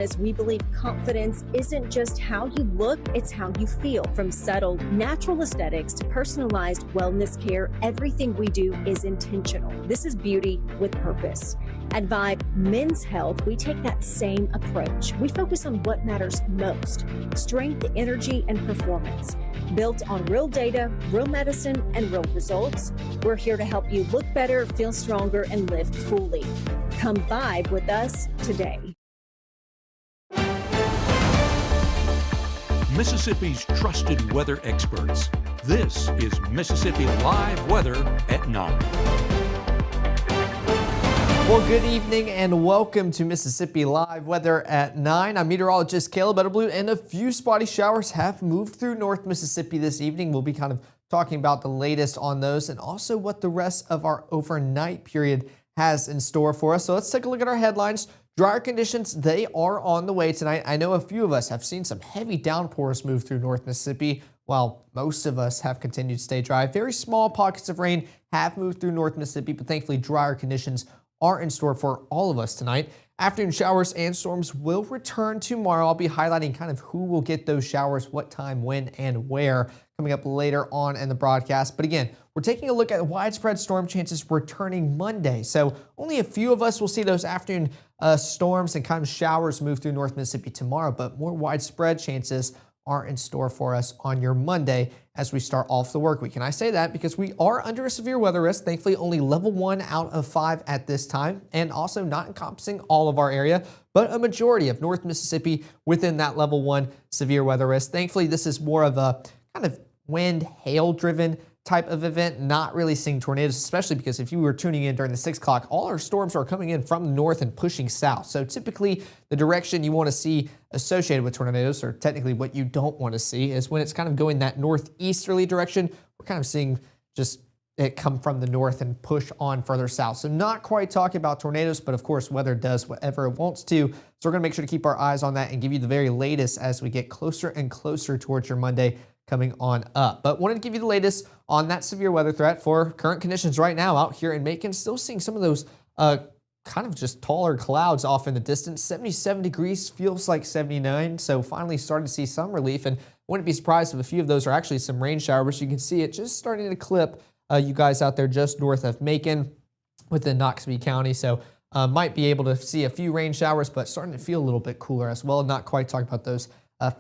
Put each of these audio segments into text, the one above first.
As we believe confidence isn't just how you look, it's how you feel. From subtle, natural aesthetics to personalized wellness care, everything we do is intentional. This is beauty with purpose. At Vibe Men's Health, we take that same approach. We focus on what matters most: strength, energy, and performance. Built on real data, real medicine, and real results, we're here to help you look better, feel stronger, and live fully. Come vibe with us today. Mississippi's trusted weather experts. This is Mississippi Live Weather at 9. Well, good evening and welcome to Mississippi Live Weather at 9. I'm meteorologist Caleb Etterblute, and a few spotty showers have moved through North Mississippi this evening. We'll be kind of talking about the latest on those and also what the rest of our overnight period has in store for us. So let's take a look at our headlines. Drier conditions, they are on the way tonight. I know a few of us have seen some heavy downpours move through North Mississippi, while most of us have continued to stay dry. Very small pockets of rain have moved through North Mississippi, but thankfully drier conditions are in store for all of us tonight. Afternoon showers and storms will return tomorrow. I'll be highlighting kind of who will get those showers, what time, when, and where coming up later on in the broadcast. But again, we're taking a look at widespread storm chances returning Monday. So only a few of us will see those afternoon storms and kind of showers move through North Mississippi tomorrow, but more widespread chances are in store for us on your Monday as we start off the work week. And I say that because we are under a severe weather risk, thankfully only level 1 out of 5 at this time, and also not encompassing all of our area, but a majority of North Mississippi within that level 1 severe weather risk. Thankfully, this is more of a kind of wind, hail driven type of event, not really seeing tornadoes, especially because if you were tuning in during the 6 o'clock, all our storms are coming in from the north and pushing south. So typically the direction you want to see associated with tornadoes, or technically what you don't want to see, is when it's kind of going that northeasterly direction. We're kind of seeing just it come from the north and push on further south. So not quite talking about tornadoes, but of course weather does whatever it wants to. So we're going to make sure to keep our eyes on that and give you the very latest as we get closer and closer towards your Monday coming on up. But wanted to give you the latest on that severe weather threat for current conditions right now out here in Macon. Still seeing some of those kind of just taller clouds off in the distance. 77 degrees feels like 79. So finally starting to see some relief, and wouldn't be surprised if a few of those are actually some rain showers. You can see it just starting to clip you guys out there just north of Macon within Knoxville County. So might be able to see a few rain showers, but starting to feel a little bit cooler as well. Not quite talking about those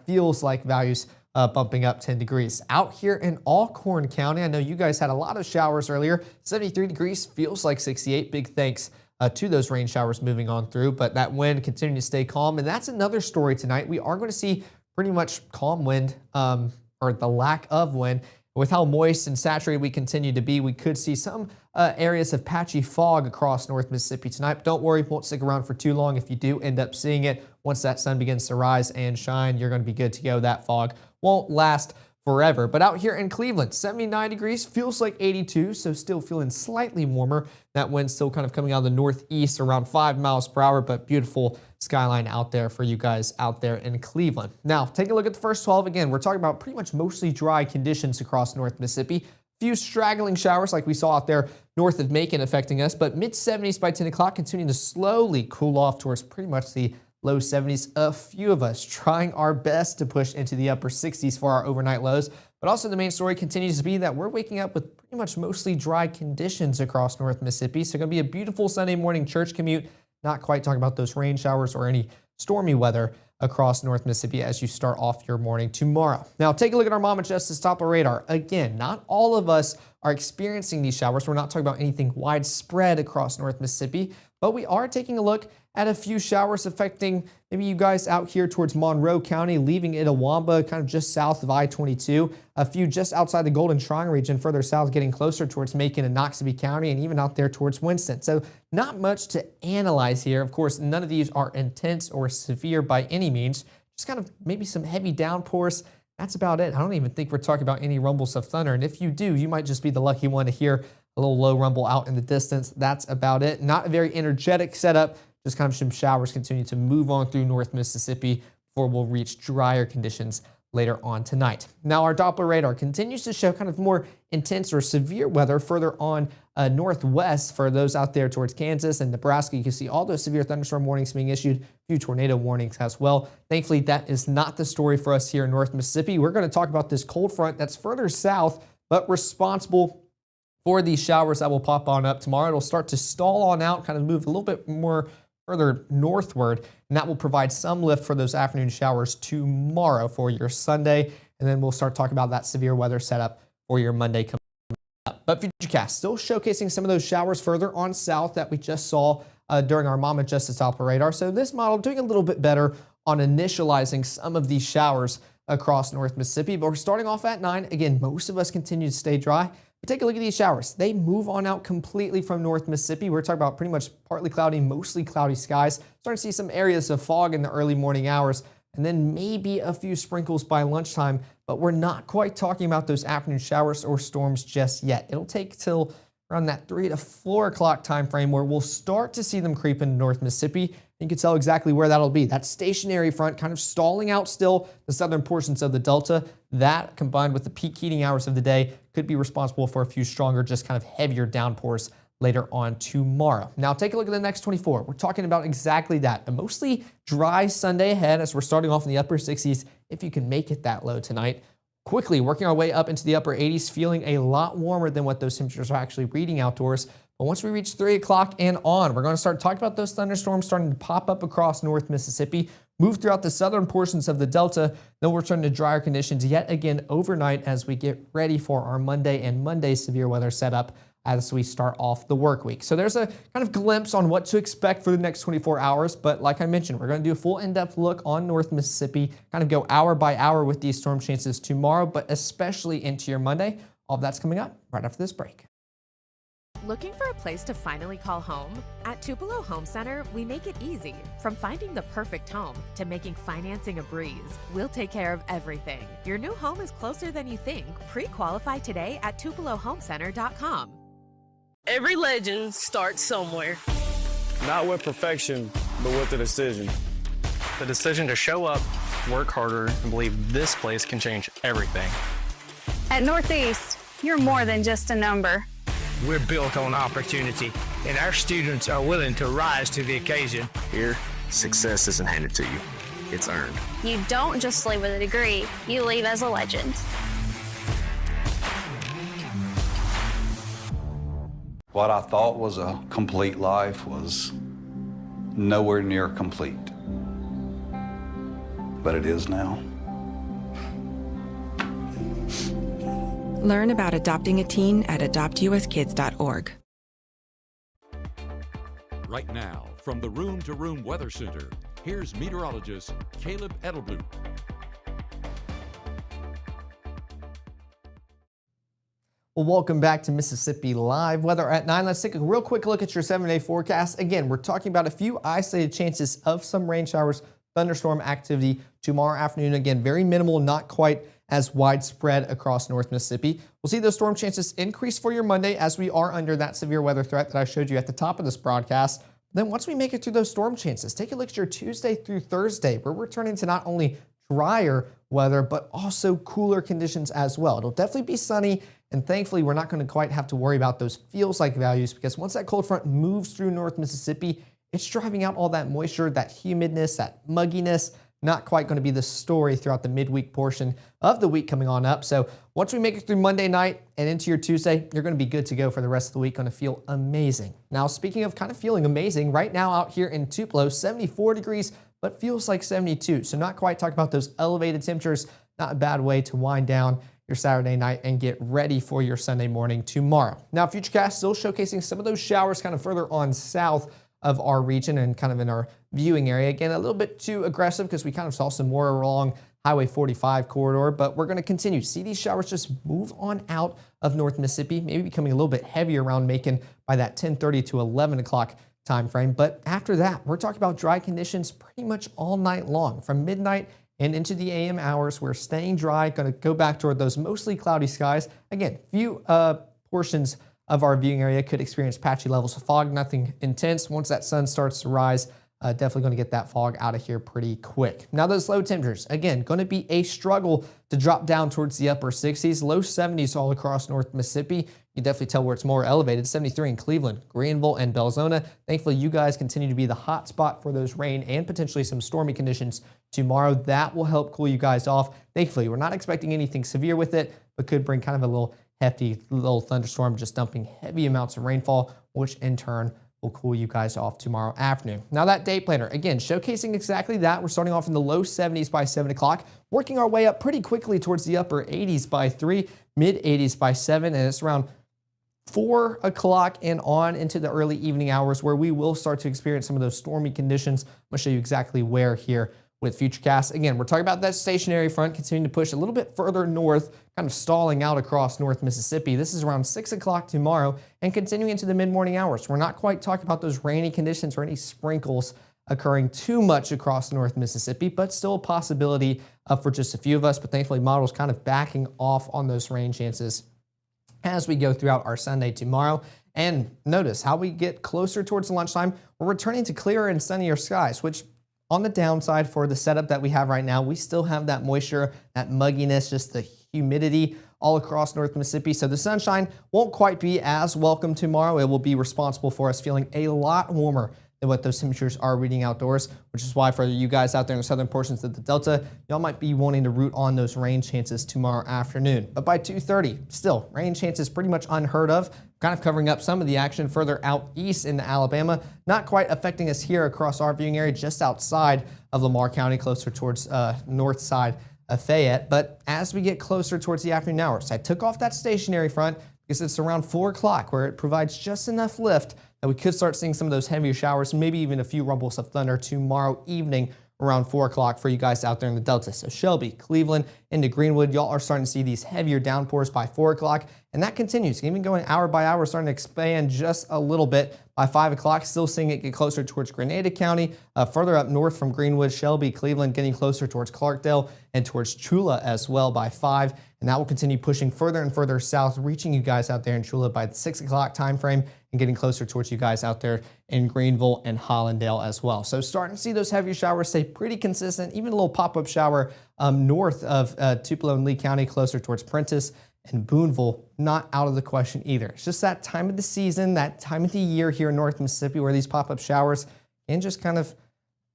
feels like values bumping up 10 degrees. Out here in Alcorn County, I know you guys had a lot of showers earlier. 73 degrees feels like 68. Big thanks to those rain showers moving on through, but that wind continuing to stay calm. And that's another story tonight. We are going to see pretty much calm wind, or the lack of wind. With how moist and saturated we continue to be, we could see some areas of patchy fog across North Mississippi tonight. But don't worry, it won't stick around for too long. If you do end up seeing it, once that sun begins to rise and shine, you're going to be good to go. That fog won't last forever. But out here in Cleveland, 79 degrees, feels like 82, so still feeling slightly warmer. That wind still kind of coming out of the northeast around 5 miles per hour, but beautiful skyline out there for you guys out there in Cleveland. Now, taking a look at the first 12 again, we're talking about pretty much mostly dry conditions across North Mississippi. Few straggling showers like we saw out there north of Macon affecting us, but mid-70s by 10 o'clock, continuing to slowly cool off towards pretty much the low 70s. A few of us trying our best to push into the upper 60s for our overnight lows. But also the main story continues to be that we're waking up with pretty much mostly dry conditions across North Mississippi. So going to be a beautiful Sunday morning church commute. Not quite talking about those rain showers or any stormy weather across North Mississippi as you start off your morning tomorrow. Now take a look at our Mama Justice Doppler radar. Again, not all of us are experiencing these showers. We're not talking about anything widespread across North Mississippi, but we are taking a look at a few showers affecting maybe you guys out here towards Monroe County, leaving Itawamba, kind of just south of I-22. A few just outside the Golden Shrine region, further south, getting closer towards Macon and Knoxville County, and even out there towards Winston. So not much to analyze here. Of course, none of these are intense or severe by any means. Just kind of maybe some heavy downpours. That's about it. I don't even think we're talking about any rumbles of thunder. And if you do, you might just be the lucky one to hear a little low rumble out in the distance. That's about it. Not a very energetic setup. Just kind of some showers continue to move on through North Mississippi before we'll reach drier conditions later on tonight. Now our Doppler radar continues to show kind of more intense or severe weather further on northwest for those out there towards Kansas and Nebraska. You can see all those severe thunderstorm warnings being issued, a few tornado warnings as well. Thankfully, that is not the story for us here in North Mississippi. We're going to talk about this cold front that's further south, but responsible for these showers that will pop on up tomorrow. It'll start to stall on out, kind of move a little bit more further northward, and that will provide some lift for those afternoon showers tomorrow for your Sunday. And then we'll start talking about that severe weather setup for your Monday coming up. But Futurecast still showcasing some of those showers further on south that we just saw during our Mama Justice Doppler radar. So this model doing a little bit better on initializing some of these showers across North Mississippi. But we're starting off at 9. Again, most of us continue to stay dry. But take a look at these showers. They move on out completely from North Mississippi. We're talking about pretty much partly cloudy, mostly cloudy skies. Starting to see some areas of fog in the early morning hours, and then maybe a few sprinkles by lunchtime, but we're not quite talking about those afternoon showers or storms just yet. It'll take till around that 3 to 4 o'clock time frame where we'll start to see them creep into North Mississippi. You can tell exactly where that'll be. That stationary front kind of stalling out still the southern portions of the Delta. That combined with the peak heating hours of the day could be responsible for a few stronger, just kind of heavier downpours later on tomorrow. Now take a look at the next 24. We're talking about exactly that. A mostly dry Sunday ahead as we're starting off in the upper 60s if you can make it that low tonight. Quickly working our way up into the upper 80s, feeling a lot warmer than what those temperatures are actually reading outdoors. But once we reach 3 o'clock and on, we're going to start talking about those thunderstorms starting to pop up across North Mississippi, move throughout the southern portions of the Delta. Then we'll return to drier conditions yet again overnight as we get ready for our Monday and Monday severe weather setup as we start off the work week. So there's a kind of glimpse on what to expect for the next 24 hours. But like I mentioned, we're going to do a full in-depth look on North Mississippi, kind of go hour by hour with these storm chances tomorrow, but especially into your Monday. All of that's coming up right after this break. Looking for a place to finally call home? At Tupelo Home Center, we make it easy. From finding the perfect home to making financing a breeze, we'll take care of everything. Your new home is closer than you think. Pre-qualify today at TupeloHomeCenter.com. Every legend starts somewhere. Not with perfection, but with the decision. The decision to show up, work harder, and believe this place can change everything. At Northeast, you're more than just a number. We're built on opportunity, and our students are willing to rise to the occasion. Here, success isn't handed to you. It's earned. You don't just leave with a degree, you leave as a legend. What I thought was a complete life was nowhere near complete. But it is now. Learn about adopting a teen at adoptuskids.org. Right now, from the Room to Room Weather Center, here's meteorologist Caleb Edelblut. Well, welcome back to Mississippi Live Weather at 9. Let's take a real quick look at your 7-day forecast. Again, we're talking about a few isolated chances of some rain showers, thunderstorm activity tomorrow afternoon. Again, very minimal, not quite as widespread across North Mississippi. We'll see those storm chances increase for your Monday as we are under that severe weather threat that I showed you at the top of this broadcast. Then once we make it through those storm chances, take a look at your Tuesday through Thursday. We're returning to not only drier weather, but also cooler conditions as well. It'll definitely be sunny, and thankfully we're not going to quite have to worry about those feels-like values because once that cold front moves through North Mississippi, it's driving out all that moisture, that humidness, that mugginess. Not quite going to be the story throughout the midweek portion of the week coming on up. So once we make it through Monday night and into your Tuesday, you're going to be good to go for the rest of the week. Going to feel amazing. Now, speaking of kind of feeling amazing, right now out here in Tupelo, 74 degrees, but feels like 72. So not quite talking about those elevated temperatures. Not a bad way to wind down your Saturday night and get ready for your Sunday morning tomorrow. Now, Futurecast still showcasing some of those showers kind of further on south of our region and kind of in our viewing area. Again, a little bit too aggressive because we kind of saw some more along Highway 45 corridor, but we're going to continue to see these showers just move on out of North Mississippi, maybe becoming a little bit heavier around Macon by that 10:30 to 11 o'clock time frame. But after that, we're talking about dry conditions pretty much all night long. From midnight and into the AM hours, we're staying dry, going to go back toward those mostly cloudy skies. Again, few portions of our viewing area could experience patchy levels of fog, nothing intense. Once that sun starts to rise, Definitely going to get that fog out of here pretty quick. Now those low temperatures, again, going to be a struggle to drop down towards the upper 60s, low 70s all across North Mississippi. You can definitely tell where it's more elevated, 73 in Cleveland, Greenville, and Belzona. Thankfully, you guys continue to be the hot spot for those rain and potentially some stormy conditions tomorrow. That will help cool you guys off. Thankfully, we're not expecting anything severe with it, but could bring kind of a little hefty little thunderstorm, just dumping heavy amounts of rainfall, which in turn will cool you guys off tomorrow afternoon. Now that day planner, again, showcasing exactly that. We're starting off in the low 70s by 7 o'clock, working our way up pretty quickly towards the upper 80s by 3, mid 80s by 7, and it's around 4 o'clock and on into the early evening hours where we will start to experience some of those stormy conditions. I'm going to show you exactly where here with Futurecast. Again, we're talking about that stationary front continuing to push a little bit further north, kind of stalling out across North Mississippi. This is around 6 o'clock tomorrow and continuing into the mid-morning hours. We're not quite talking about those rainy conditions or any sprinkles occurring too much across North Mississippi, but still a possibility for just a few of us. But thankfully, models kind of backing off on those rain chances as we go throughout our Sunday tomorrow. And notice how we get closer towards lunchtime, we're returning to clearer and sunnier skies, which on the downside for the setup that we have right now, we still have that moisture, that mugginess, just the humidity all across North Mississippi. So the sunshine won't quite be as welcome tomorrow. It will be responsible for us feeling a lot warmer than what those temperatures are reading outdoors, which is why for you guys out there in the southern portions of the Delta, y'all might be wanting to root on those rain chances tomorrow afternoon. But by 2:30, still, rain chances pretty much unheard of, kind of covering up some of the action further out east into Alabama, not quite affecting us here across our viewing area, just outside of Lamar County, closer towards north side of Fayette. But as we get closer towards the afternoon hours, I took off that stationary front because it's around 4 o'clock where it provides just enough lift that we could start seeing some of those heavier showers, maybe even a few rumbles of thunder tomorrow evening around 4 o'clock for you guys out there in the Delta. So Shelby, Cleveland, into Greenwood, y'all are starting to see these heavier downpours by 4 o'clock, and that continues. Even going hour by hour, starting to expand just a little bit by 5 o'clock, still seeing it get closer towards Grenada County, further up north from Greenwood, Shelby, Cleveland, getting closer towards Clarkdale and towards Chula as well by 5. And that will continue pushing further and further south, reaching you guys out there in Chula by the 6 o'clock time frame and getting closer towards you guys out there in Greenville and Hollandale as well. So starting to see those heavier showers stay pretty consistent, even a little pop-up shower north of Tupelo and Lee County, closer towards Prentiss and Boonville, not out of the question either. It's just that time of the season, that time of the year here in North Mississippi where these pop-up showers can just kind of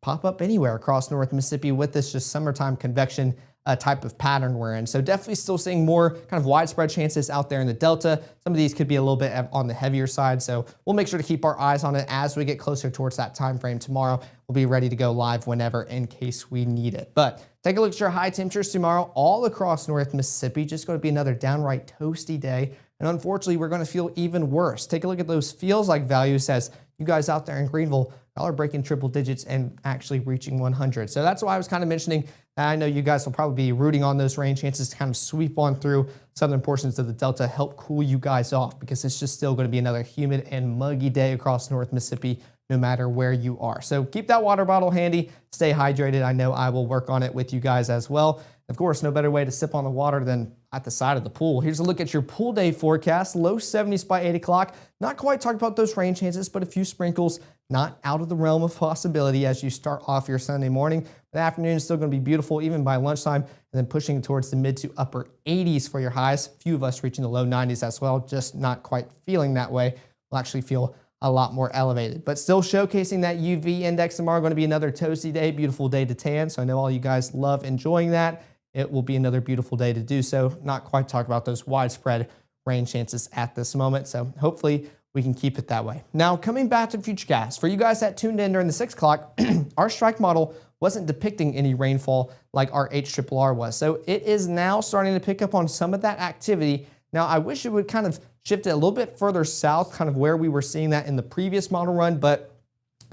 pop up anywhere across North Mississippi with this just summertime convection type of pattern we're in. So definitely still seeing more kind of widespread chances out there in the Delta. Some of these could be a little bit on the heavier side. So we'll make sure to keep our eyes on it as we get closer towards that time frame tomorrow. We'll be ready to go live whenever in case we need it. But take a look at your high temperatures tomorrow all across North Mississippi. Just going to be another downright toasty day. And unfortunately, we're going to feel even worse. Take a look at those feels like values as you guys out there in Greenville, y'all are breaking triple digits and actually reaching 100. So that's why I was kind of mentioning, I know you guys will probably be rooting on those rain chances to kind of sweep on through southern portions of the Delta, help cool you guys off, because it's just still going to be another humid and muggy day across North Mississippi, no matter where you are. So keep that water bottle handy, stay hydrated. I know I will work on it with you guys as well. Of course, no better way to sip on the water than at the side of the pool. Here's a look at your pool day forecast. Low 70s by 8 o'clock. Not quite talking about those rain chances, but a few sprinkles, not out of the realm of possibility as you start off your Sunday morning. The afternoon is still going to be beautiful even by lunchtime, and then pushing towards the mid to upper 80s for your highs. A few of us reaching the low 90s as well, just not quite feeling that way. We'll actually feel a lot more elevated, but still showcasing that UV index tomorrow. Going to be another toasty day, beautiful day to tan. So I know all you guys love enjoying that. It will be another beautiful day to do so. Not quite talk about those widespread rain chances at this moment. So hopefully we can keep it that way. Now, coming back to Futurecast, for you guys that tuned in during the 6 o'clock, our strike model wasn't depicting any rainfall like our HRRR was. So it is now starting to pick up on some of that activity. Now, I wish it would kind of shift it a little bit further south, kind of where we were seeing that in the previous model run, but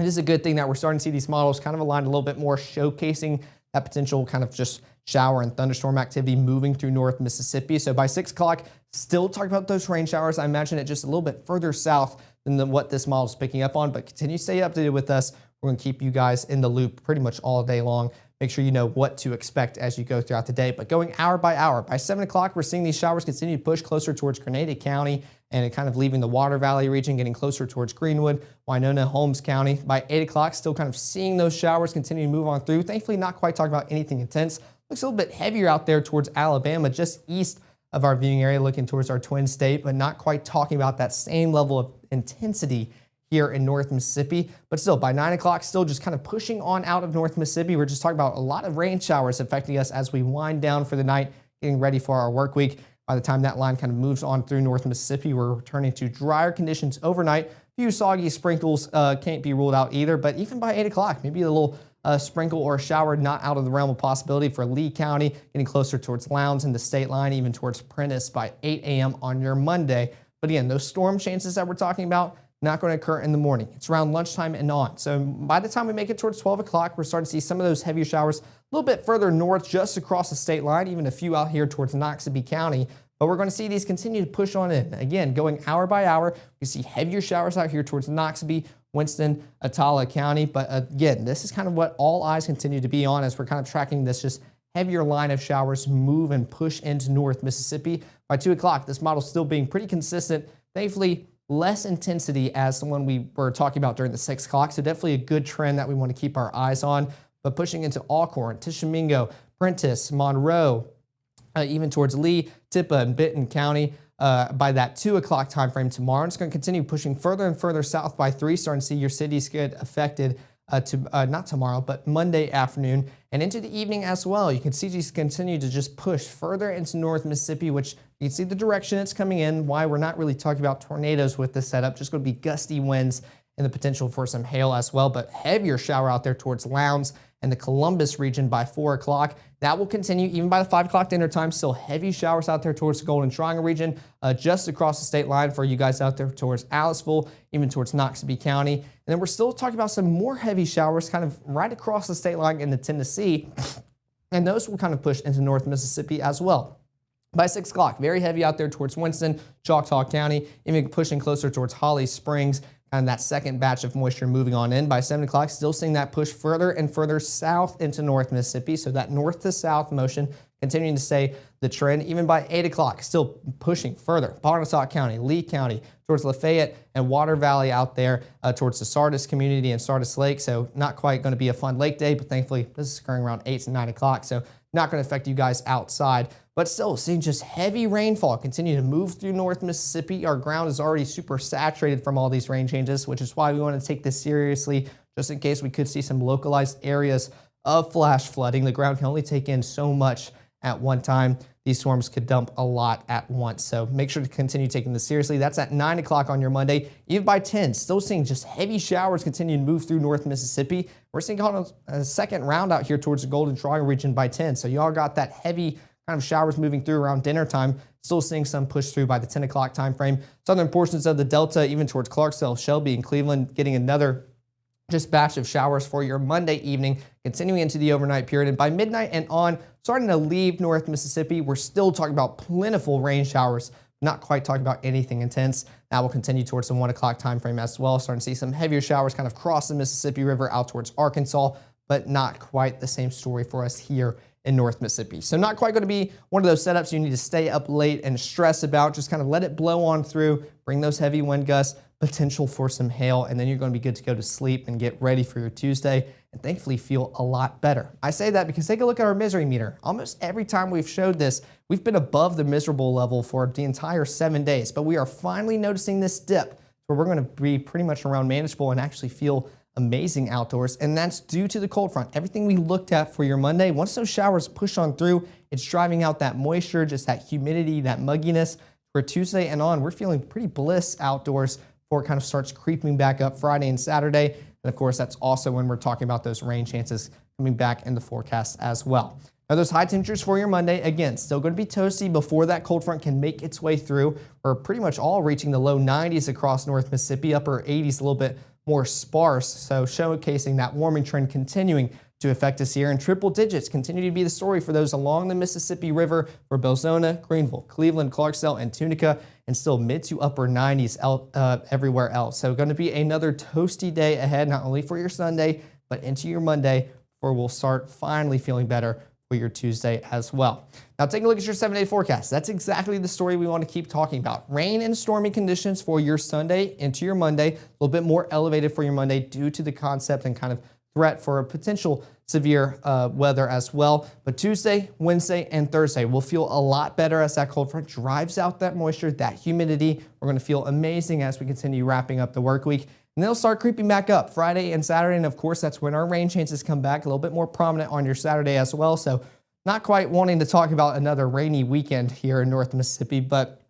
it is a good thing that we're starting to see these models kind of aligned a little bit more, showcasing that potential kind of just shower and thunderstorm activity moving through North Mississippi. So by 6 o'clock, still talking about those rain showers. I imagine it just a little bit further south than what this model is picking up on, but continue to stay updated with us. We're going to keep you guys in the loop pretty much all day long, make sure you know what to expect as you go throughout the day. But going hour by hour, by 7 o'clock, we're seeing these showers continue to push closer towards Grenada County and it kind of leaving the Water Valley region, getting closer towards Greenwood, Winona, Holmes County. By 8 o'clock, still kind of seeing those showers continue to move on through. Thankfully, not quite talking about anything intense. Looks a little bit heavier out there towards Alabama, just east of our viewing area, looking towards our twin state, but not quite talking about that same level of intensity here in North Mississippi. But still, by 9 o'clock, still just kind of pushing on out of North Mississippi. We're just talking about a lot of rain showers affecting us as we wind down for the night, getting ready for our work week. By the time that line kind of moves on through North Mississippi, we're returning to drier conditions overnight. A few soggy sprinkles can't be ruled out either, but even by 8 o'clock, maybe a little sprinkle or shower not out of the realm of possibility for Lee County, getting closer towards Lowndes and the state line, even towards Prentice by 8 a.m. on your Monday. But again, those storm chances that we're talking about, not going to occur in the morning. It's around lunchtime and on. So by the time we make it towards 12 o'clock, we're starting to see some of those heavier showers a little bit further north, just across the state line, even a few out here towards Noxubee County. But we're going to see these continue to push on in. Again, going hour by hour, we see heavier showers out here towards Noxubee, Winston, Attala County. But again, this is kind of what all eyes continue to be on as we're kind of tracking this just heavier line of showers move and push into North Mississippi. By 2 o'clock, this model's still being pretty consistent. Thankfully, less intensity as the one we were talking about during the 6 o'clock. So definitely a good trend that we want to keep our eyes on. But pushing into Alcorn, Tishomingo, Prentice, Monroe, even towards Lee, Tippah, and Benton County by that 2 o'clock time frame tomorrow. It's going to continue pushing further and further south by 3, starting to see your cities get affected not tomorrow, but Monday afternoon and into the evening as well. You can see these continue to just push further into North Mississippi, which you can see the direction it's coming in, why we're not really talking about tornadoes with this setup, just going to be gusty winds and the potential for some hail as well, but heavier shower out there towards Lowndes and the Columbus region by 4 o'clock. That will continue even by the 5 o'clock dinner time. Still heavy showers out there towards the Golden Triangle region, just across the state line for you guys out there towards Aliceville, even towards Noxubee County. And then we're still talking about some more heavy showers kind of right across the state line into Tennessee. And those will kind of push into North Mississippi as well. By 6 o'clock, very heavy out there towards Winston, Choctaw County, even pushing closer towards Holly Springs. And that second batch of moisture moving on in. By 7 o'clock, still seeing that push further and further south into North Mississippi. So that north to south motion continuing to stay the trend. Even by 8 o'clock, still pushing further. Pontotoc County, Lee County, towards Lafayette and Water Valley out there towards the Sardis community and Sardis Lake. So not quite going to be a fun lake day, but thankfully this is occurring around 8 to 9 o'clock. So not going to affect you guys outside. But still seeing just heavy rainfall continue to move through North Mississippi. Our ground is already super saturated from all these rain changes, which is why we want to take this seriously, just in case we could see some localized areas of flash flooding. The ground can only take in so much at one time. These storms could dump a lot at once. So make sure to continue taking this seriously. That's at 9 o'clock on your Monday. Even by 10, still seeing just heavy showers continue to move through North Mississippi. We're seeing a second round out here towards the Golden Triangle region by 10. So y'all got that heavy kind of showers moving through around dinner time. Still seeing some push through by the 10 o'clock time frame. Southern portions of the Delta, even towards Clarksville, Shelby, and Cleveland, getting another just batch of showers for your Monday evening, continuing into the overnight period. And by midnight and on, starting to leave North Mississippi, we're still talking about plentiful rain showers, not quite talking about anything intense. That will continue towards the 1 o'clock time frame as well. Starting to see some heavier showers kind of cross the Mississippi River out towards Arkansas, but not quite the same story for us here in North Mississippi. So not quite going to be one of those setups you need to stay up late and stress about. Just kind of let it blow on through, bring those heavy wind gusts, potential for some hail, and then you're going to be good to go to sleep and get ready for your Tuesday and thankfully feel a lot better. I say that because take a look at our misery meter. Almost every time we've showed this, we've been above the miserable level for the entire 7 days, but we are finally noticing this dip where we're going to be pretty much around manageable and actually feel amazing outdoors, and that's due to the cold front. Everything we looked at for your Monday, once those showers push on through, it's driving out that moisture, just that humidity, that mugginess. For Tuesday and on, we're feeling pretty bliss outdoors before it kind of starts creeping back up Friday and Saturday. And of course, that's also when we're talking about those rain chances coming back in the forecast as well. Now, those high temperatures for your Monday, again, still going to be toasty before that cold front can make its way through. We're pretty much all reaching the low 90s across North Mississippi, upper 80s a little bit more sparse, so showcasing that warming trend continuing to affect us here. And triple digits continue to be the story for those along the Mississippi River for Belzona, Greenville, Cleveland, Clarksville, and Tunica, and still mid to upper 90s everywhere else. So going to be another toasty day ahead, not only for your Sunday, but into your Monday before we'll start finally feeling better for your Tuesday as well. Now take a look at your 7-day forecast. That's exactly the story we want to keep talking about. Rain and stormy conditions for your Sunday into your Monday, a little bit more elevated for your Monday due to the concept and kind of threat for a potential severe weather as well. But Tuesday, Wednesday, and Thursday will feel a lot better as that cold front drives out that moisture, that humidity. We're going to feel amazing as we continue wrapping up the work week. And they'll start creeping back up Friday and Saturday. And of course, that's when our rain chances come back a little bit more prominent on your Saturday as well. So not quite wanting to talk about another rainy weekend here in North Mississippi, but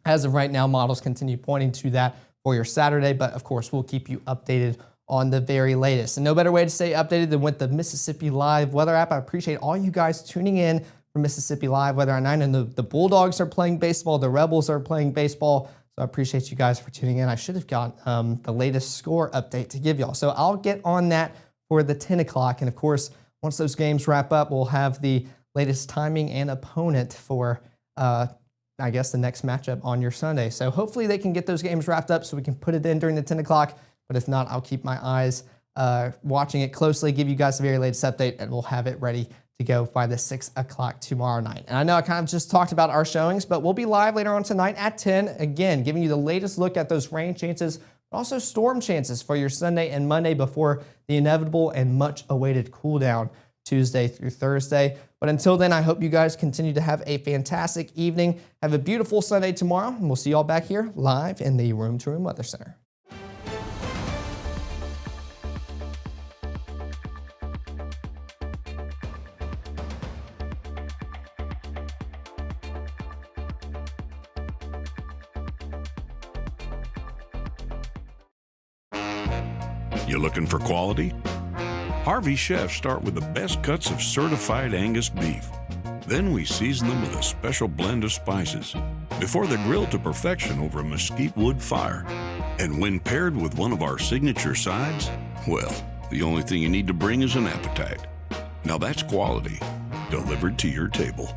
as of right now, models continue pointing to that for your Saturday. But of course, we'll keep you updated on the very latest. And no better way to stay updated than with the Mississippi Live Weather app. I appreciate all you guys tuning in for Mississippi Live Weather at 9. And the Bulldogs are playing baseball. The Rebels are playing baseball. So I appreciate you guys for tuning in. I should have got the latest score update to give y'all. So I'll get on that for the 10 o'clock. And of course, once those games wrap up, we'll have the latest timing and opponent for, I guess, the next matchup on your Sunday. So hopefully they can get those games wrapped up so we can put it in during the 10 o'clock. But if not, I'll keep my eyes watching it closely, give you guys the very latest update, and we'll have it ready to go by the 6 o'clock tomorrow night. And I know I kind of just talked about our showings, but we'll be live later on tonight at 10, again, giving you the latest look at those rain chances, but also storm chances for your Sunday and Monday before the inevitable and much awaited cool down Tuesday through Thursday. But until then, I hope you guys continue to have a fantastic evening. Have a beautiful Sunday tomorrow, and we'll see you all back here live in the Room to Room Weather Center. You looking for quality? Harvey chefs start with the best cuts of certified Angus beef. Then we season them with a special blend of spices before they're grilled to perfection over a mesquite wood fire. And when paired with one of our signature sides, well, the only thing you need to bring is an appetite. Now that's quality delivered to your table.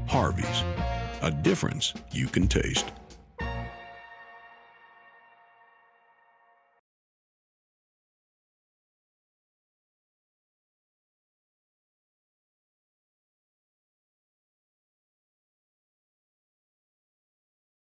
Harvey's, a difference you can taste.